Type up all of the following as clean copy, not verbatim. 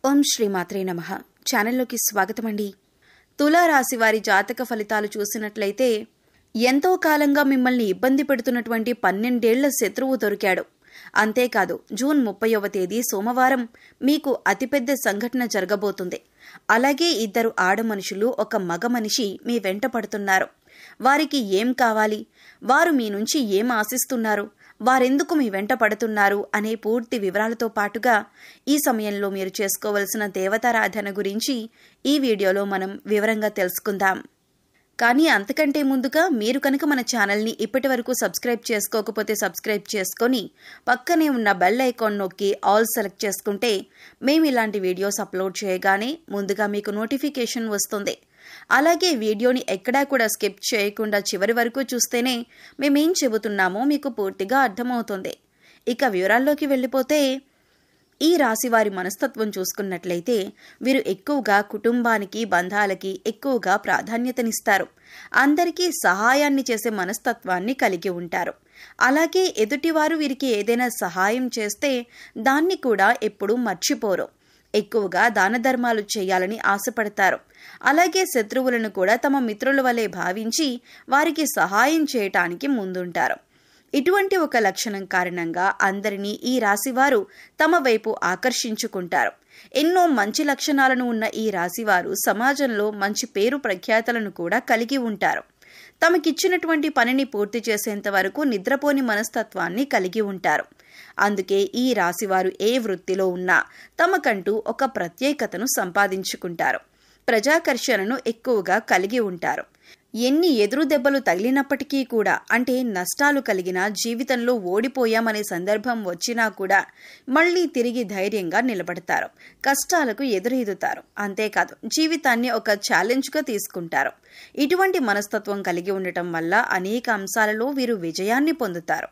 ఓం శ్రీమాత్రే నమః. ఛానల్లోకి స్వాగతమండి. తులారాశి వారి జాతక ఫలితాలు చూసినట్లయితే ఎంతో కాలంగా మిమ్మల్ని ఇబ్బంది పెడుతున్నటువంటి 12 ఏళ్ల శత్రువు దొరికాడు. అంతేకాదు జూన్ 30వ తేదీ సోమవారం మీకు అతిపెద్ద సంఘటన జరగబోతుంది. అలాగే 2 ఆడ మనుషులు, 1 మగ మనిషి మీ వెంట పడుతున్నారు. వారికి ఏం కావాలి, వారు మీ నుంచి ఏం ఆశిస్తున్నారు, వారెందుకు మీ వెంట పడుతున్నారు అనే పూర్తి వివరాలతో పాటుగా ఈ సమయంలో మీరు చేసుకోవలసిన దేవతారాధన గురించి ఈ వీడియోలో మనం వివరంగా తెలుసుకుందాం. కానీ అంతకంటే ముందుగా మీరు కనుక మన ఛానల్ని ఇప్పటి వరకు సబ్స్క్రైబ్ చేసుకోకపోతే సబ్స్క్రైబ్ చేసుకొని పక్కనే ఉన్న బెల్ ఐకాన్ నొక్కి ఆల్ సెలెక్ట్ చేసుకుంటే మేము ఇలాంటి వీడియోస్ అప్లోడ్ చేయగానే ముందుగా మీకు నోటిఫికేషన్ వస్తుంది. అలాగే వీడియోని ఎక్కడా కూడా స్కిప్ చేయకుండా చివరి వరకు చూస్తేనే మేమేం చెబుతున్నామో మీకు పూర్తిగా అర్థమవుతుంది. ఇక వివరాల్లోకి వెళ్ళిపోతే ఈ రాశి వారి మనస్తత్వం చూసుకున్నట్లయితే వీరు ఎక్కువగా కుటుంబానికి, బంధాలకి ఎక్కువగా ప్రాధాన్యతనిస్తారు. అందరికీ సహాయాన్ని చేసే మనస్తత్వాన్ని కలిగి ఉంటారు. అలాగే ఎదుటివారు వీరికి ఏదైనా సహాయం చేస్తే దాన్ని కూడా ఎప్పుడూ మర్చిపోరు. ఎక్కువగా దాన ధర్మాలు చేయాలని ఆశపడతారు. అలాగే శత్రువులను కూడా తమ మిత్రుల వలె భావించి వారికి సహాయం చేయటానికి ముందుంటారు. ఇటువంటి ఒక లక్షణం కారణంగా అందరినీ ఈ రాశివారు తమ వైపు ఆకర్షించుకుంటారు. ఎన్నో మంచి లక్షణాలను ఉన్న ఈ రాశివారు సమాజంలో మంచి పేరు ప్రఖ్యాతలను కూడా కలిగి ఉంటారు. తమకిచ్చినటువంటి పనిని పూర్తి చేసేంత వరకు నిద్రపోని మనస్తత్వాన్ని కలిగి ఉంటారు. అందుకే ఈ రాశివారు ఏ వృత్తిలో ఉన్నా తమకంటూ ఒక ప్రత్యేకతను సంపాదించుకుంటారు. ప్రజాకర్షణను ఎక్కువగా కలిగి ఉంటారు. ఎన్ని ఎదురు దెబ్బలు తగిలినప్పటికీ కూడా, అంటే నష్టాలు కలిగినా, జీవితంలో ఓడిపోయామనే సందర్భం వచ్చినా కూడా మళ్ళీ తిరిగి ధైర్యంగా నిలబడతారు. కష్టాలకు ఎదురీదుతారు. అంతేకాదు జీవితాన్ని ఒక ఛాలెంజ్గా తీసుకుంటారు. ఇటువంటి మనస్తత్వం కలిగి ఉండటం వల్ల అనేక అంశాలలో వీరు విజయాన్ని పొందుతారు.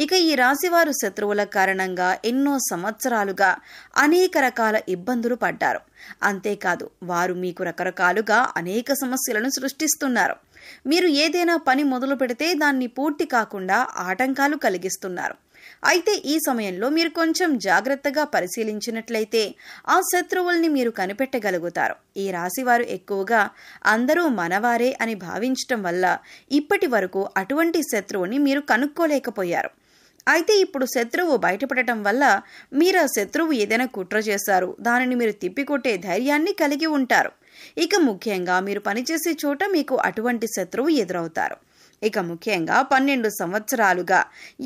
ఇక ఈ రాశివారు శత్రువుల కారణంగా ఎన్నో సంవత్సరాలుగా అనేక రకాల ఇబ్బందులు పడ్డారు. అంతేకాదు వారు మీకు రకరకాలుగా అనేక సమస్యలను సృష్టిస్తున్నారు. మీరు ఏదైనా పని మొదలు పెడితే దాన్ని పూర్తి కాకుండా ఆటంకాలు కలిగిస్తున్నారు. అయితే ఈ సమయంలో మీరు కొంచెం జాగ్రత్తగా పరిశీలించినట్లయితే ఆ శత్రువుల్ని మీరు కనిపెట్టగలుగుతారు. ఈ రాశివారు ఎక్కువగా అందరూ మనవారే అని భావించటం వల్ల ఇప్పటి వరకు అటువంటి శత్రువుని మీరు కనుక్కోలేకపోయారు. అయితే ఇప్పుడు శత్రువు బయటపడటం వల్ల మీరు ఆ శత్రువు ఏదైనా కుట్ర చేశారు, దానిని మీరు తిప్పికొట్టే ధైర్యాన్ని కలిగి ఉంటారు. ఇక ముఖ్యంగా మీరు పనిచేసే చోట మీకు అటువంటి శత్రువు ఎదురవుతారు. ఇక ముఖ్యంగా 12 సంవత్సరాలుగా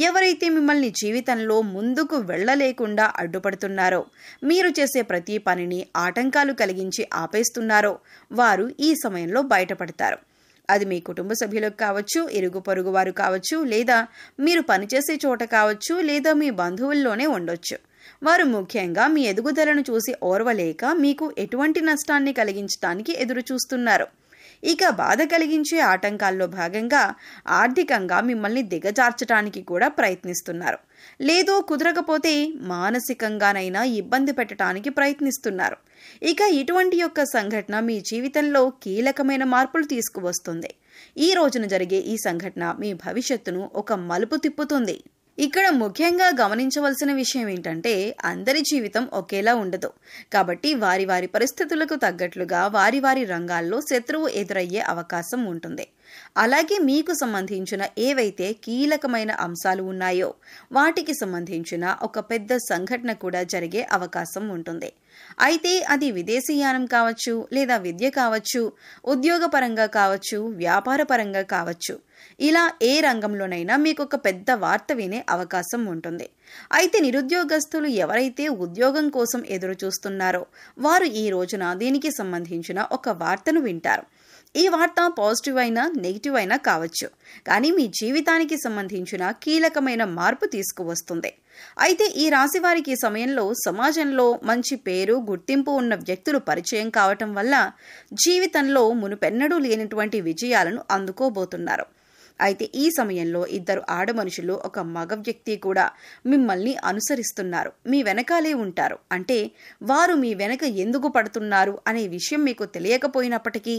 ఎవరైతే మిమ్మల్ని జీవితంలో ముందుకు వెళ్ళలేకుండా అడ్డుపడుతున్నారో, మీరు చేసే ప్రతి పనిని ఆటంకాలు కలిగించి ఆపేస్తున్నారో వారు ఈ సమయంలో బయటపడతారు. అది మీ కుటుంబ సభ్యులకు కావచ్చు, ఇరుగు పొరుగు వారు కావచ్చు, లేదా మీరు పనిచేసే చోట కావచ్చు, లేదా మీ బంధువుల్లోనే ఉండొచ్చు. వారు ముఖ్యంగా మీ ఎదుగుదలను చూసి ఓర్వలేక మీకు ఎటువంటి నష్టాన్ని కలిగించడానికి ఎదురు చూస్తున్నారు. ఇక బాధ కలిగించే ఆటంకాల్లో భాగంగా ఆర్థికంగా మిమ్మల్ని దిగజార్చడానికి కూడా ప్రయత్నిస్తున్నారు. లేదో కుదరకపోతే మానసికంగానైనా ఇబ్బంది పెట్టడానికి ప్రయత్నిస్తున్నారు. ఇక ఇటువంటి యొక్క సంఘటన మీ జీవితంలో కీలకమైన మార్పులు తీసుకువస్తుంది. ఈ రోజున జరిగే ఈ సంఘటన మీ భవిష్యత్తును ఒక మలుపు తిప్పుతుంది. ఇక్కడ ముఖ్యంగా గమనించవలసిన విషయం ఏంటంటే అందరి జీవితం ఒకేలా ఉండదు. కాబట్టి వారి వారి పరిస్థితులకు తగ్గట్లుగా వారి వారి రంగాల్లో శత్రువు ఎదురయ్యే అవకాశం ఉంటుంది. అలాగే మీకు సంబంధించిన ఏవైతే కీలకమైన అంశాలు ఉన్నాయో వాటికి సంబంధించిన ఒక పెద్ద సంఘటన కూడా జరిగే అవకాశం ఉంటుంది. అయితే అది విదేశీయానం కావచ్చు, లేదా విద్య కావచ్చు, ఉద్యోగపరంగా కావచ్చు, వ్యాపారపరంగా కావచ్చు, ఇలా ఏ రంగంలోనైనా మీకు ఒక పెద్ద వార్త వినే అవకాశం ఉంటుంది. అయితే నిరుద్యోగస్తులు ఎవరైతే ఉద్యోగం కోసం ఎదురు చూస్తున్నారో వారు ఈ రోజున దీనికి సంబంధించిన ఒక వార్తను వింటారు. ఈ వార్త పాజిటివ్ అయినా నెగిటివ్ అయినా కావచ్చు, కానీ మీ జీవితానికి సంబంధించిన కీలకమైన మార్పు తీసుకువస్తుంది. అయితే ఈ రాశి వారికి ఈ సమయంలో సమాజంలో మంచి పేరు, గుర్తింపు ఉన్న వ్యక్తులు పరిచయం కావటం వల్ల జీవితంలో మునుపెన్నడూ లేనటువంటి విజయాలను అందుకోబోతున్నారు. అయితే ఈ సమయంలో 2 ఆడ మనుషులు, 1 మగ వ్యక్తి కూడా మిమ్మల్ని అనుసరిస్తున్నారు. మీ వెనకాలే ఉంటారు. అంటే వారు మీ వెనక ఎందుకు పడుతున్నారు అనే విషయం మీకు తెలియకపోయినప్పటికీ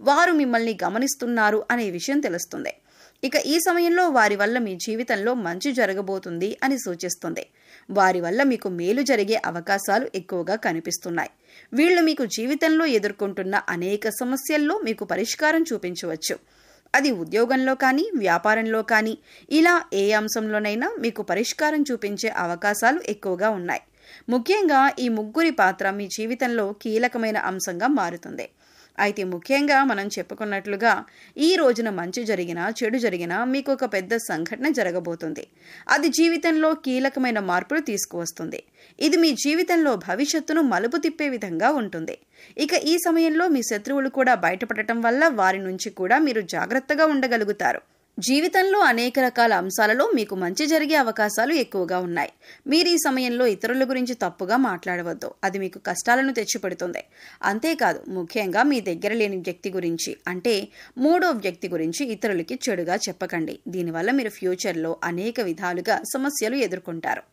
వారు మిమ్మల్ని గమనిస్తున్నారు అనే విషయం తెలుస్తుంది. ఇక ఈ సమయంలో వారి వల్ల మీ జీవితంలో మంచి జరగబోతుంది అని సూచిస్తుంది. వారి వల్ల మీకు మేలు జరిగే అవకాశాలు ఎక్కువగా కనిపిస్తున్నాయి. వీళ్ళు మీకు జీవితంలో ఎదుర్కొంటున్న అనేక సమస్యల్లో మీకు పరిష్కారం చూపించవచ్చు. అది ఉద్యోగంలో కానీ, వ్యాపారంలో కానీ, ఇలా ఏ అంశంలోనైనా మీకు పరిష్కారం చూపించే అవకాశాలు ఎక్కువగా ఉన్నాయి. ముఖ్యంగా ఈ ముగ్గురి పాత్ర మీ జీవితంలో కీలకమైన అంశంగా మారుతుంది. అయితే ముఖ్యంగా మనం చెప్పుకున్నట్లుగా ఈ రోజున మంచి జరిగినా చెడు జరిగినా మీకు ఒక పెద్ద సంఘటన జరగబోతుంది. అది జీవితంలో కీలకమైన మార్పులు తీసుకువస్తుంది. ఇది మీ జీవితంలో భవిష్యత్తును మలుపు తిప్పే విధంగా ఉంటుంది. ఇక ఈ సమయంలో మీ శత్రువులు కూడా బయటపడటం వల్ల వారి నుంచి కూడా మీరు జాగ్రత్తగా ఉండగలుగుతారు. జీవితంలో అనేక రకాల అంశాలలో మీకు మంచి జరిగే అవకాశాలు ఎక్కువగా ఉన్నాయి. మీరు ఈ సమయంలో ఇతరుల గురించి తప్పుగా మాట్లాడవద్దు. అది మీకు కష్టాలను తెచ్చిపెడుతుంది. అంతేకాదు, ముఖ్యంగా మీ దగ్గర లేని వ్యక్తి గురించి, అంటే మూడో వ్యక్తి గురించి ఇతరులకి చెడుగా చెప్పకండి. దీనివల్ల మీరు ఫ్యూచర్లో అనేక విధాలుగా సమస్యలు ఎదుర్కొంటారు.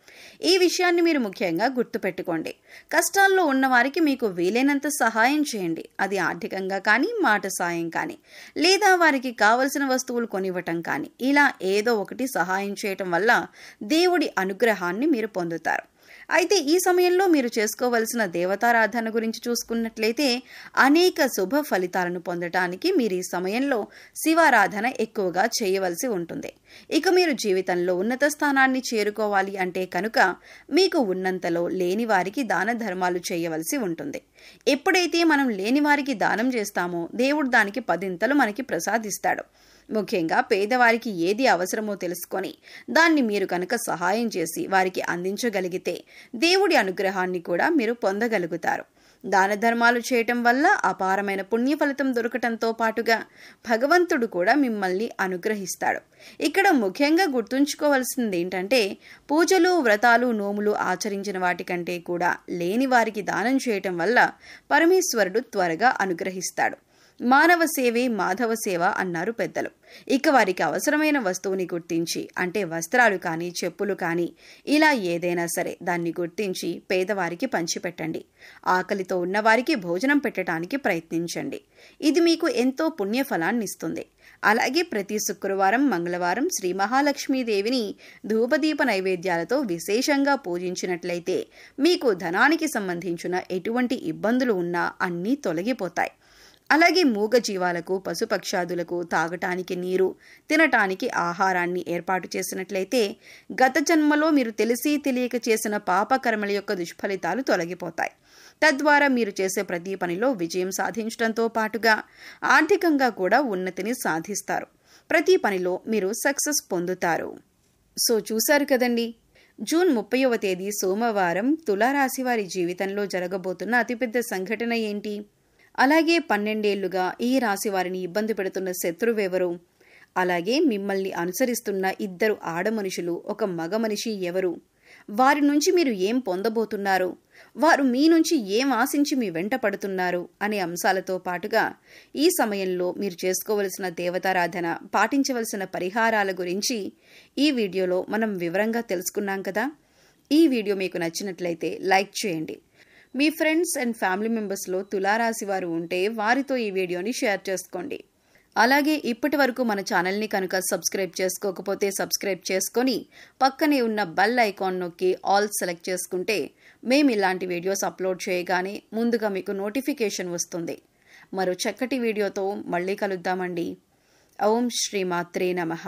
ఈ విషయాన్ని మీరు ముఖ్యంగా గుర్తుపెట్టుకోండి. కష్టాల్లో ఉన్నవారికి మీకు వీలైనంత సహాయం చేయండి. అది ఆర్థికంగా కానీ, మాట సాయం కానీ, లేదా వారికి కావలసిన వస్తువులు కొనివ్వటం కానీ, ఇలా ఏదో ఒకటి సహాయం చేయటం వల్ల దేవుడి అనుగ్రహాన్ని మీరు పొందుతారు. అయితే ఈ సమయంలో మీరు చేసుకోవలసిన దేవతారాధన గురించి చూసుకున్నట్లయితే అనేక శుభ ఫలితాలను పొందటానికి మీరు ఈ సమయంలో శివారాధన ఎక్కువగా చేయవలసి ఉంటుంది. ఇక మీరు జీవితంలో ఉన్నత స్థానాన్ని చేరుకోవాలి అంటే కనుక మీకు ఉన్నంతలో లేని వారికి దాన ధర్మాలు చేయవలసి ఉంటుంది. ఎప్పుడైతే మనం లేని వారికి దానం చేస్తామో దేవుడు దానికి 10 మనకి ప్రసాదిస్తాడు. ముఖ్యంగా పేదవారికి ఏది అవసరమో తెలుసుకొని దాన్ని మీరు కనుక సహాయం చేసి వారికి అందించగలిగితే దేవుడి అనుగ్రహాన్ని కూడా మీరు పొందగలుగుతారు. దాన ధర్మాలు చేయటం వల్ల అపారమైన పుణ్య ఫలితం దొరకటంతో పాటుగా భగవంతుడు కూడా మిమ్మల్ని అనుగ్రహిస్తాడు. ఇక్కడ ముఖ్యంగా గుర్తుంచుకోవాల్సింది ఏంటంటే పూజలు, వ్రతాలు, నోములు ఆచరించిన వాటికంటే కూడా లేని వారికి దానం చేయటం వల్ల పరమేశ్వరుడు త్వరగా అనుగ్రహిస్తాడు. మానవ సేవే మాధవ సేవ అన్నారు పెద్దలు. ఇక వారికి అవసరమైన వస్తువుని గుర్తించి, అంటే వస్త్రాలు కానీ, చెప్పులు కానీ, ఇలా ఏదైనా సరే దాన్ని గుర్తించి పేదవారికి పంచిపెట్టండి. ఆకలితో ఉన్నవారికి భోజనం పెట్టడానికి ప్రయత్నించండి. ఇది మీకు ఎంతో పుణ్యఫలాన్ని ఇస్తుంది. అలాగే ప్రతి శుక్రవారం, మంగళవారం శ్రీ మహాలక్ష్మీదేవిని ధూపదీప నైవేద్యాలతో విశేషంగా పూజించినట్లయితే మీకు ధనానికి సంబంధించిన ఎటువంటి ఇబ్బందులు ఉన్నా అన్నీ తొలగిపోతాయి. అలాగే మూగ జీవాలకు, పశుపక్షాదులకు తాగటానికి నీరు, తినటానికి ఆహారాన్ని ఏర్పాటు చేసినట్లయితే గత జన్మలో మీరు తెలిసి తెలియక చేసిన పాపకర్మల యొక్క దుష్ఫలితాలు తొలగిపోతాయి. తద్వారా మీరు చేసే ప్రతి పనిలో విజయం సాధించడంతో పాటుగా ఆర్థికంగా కూడా ఉన్నతిని సాధిస్తారు. ప్రతి పనిలో మీరు సక్సెస్ పొందుతారు. సో చూశారు కదండి, జూన్ 30వ తేదీ సోమవారం తులారాశి వారి జీవితంలో జరగబోతున్న అతిపెద్ద సంఘటన ఏంటి? అలాగే 12 ఏళ్లుగా ఈ రాశి వారిని ఇబ్బంది పెడుతున్న శత్రువెవరు? అలాగే మిమ్మల్ని అనుసరిస్తున్న 2 ఆడమనుషులు, ఒక మగ మనిషి ఎవరు? వారి నుంచి మీరు ఏం పొందబోతున్నారు? వారు మీ నుంచి ఏం ఆశించి మీ వెంట పడుతున్నారు అనే అంశాలతో పాటుగా ఈ సమయంలో మీరు చేసుకోవలసిన దేవతారాధన, పాటించవలసిన పరిహారాల గురించి ఈ వీడియోలో మనం వివరంగా తెలుసుకున్నాం కదా. ఈ వీడియో మీకు నచ్చినట్లయితే లైక్ చేయండి. మీ ఫ్రెండ్స్ అండ్ ఫ్యామిలీ మెంబర్స్లో తులారాశి వారు ఉంటే వారితో ఈ వీడియోని షేర్ చేసుకోండి. అలాగే ఇప్పటి వరకు మన ఛానల్ని కనుక సబ్స్క్రైబ్ చేసుకోకపోతే సబ్స్క్రైబ్ చేసుకొని పక్కనే ఉన్న బెల్ ఐకాన్ నొక్కి ఆల్ సెలెక్ట్ చేసుకుంటే మేము ఇలాంటి వీడియోస్ అప్లోడ్ చేయగానే ముందుగా మీకు నోటిఫికేషన్ వస్తుంది. మరో చక్కటి వీడియోతో మళ్ళీ కలుద్దామండి. ఓం శ్రీ మాత్రే నమః.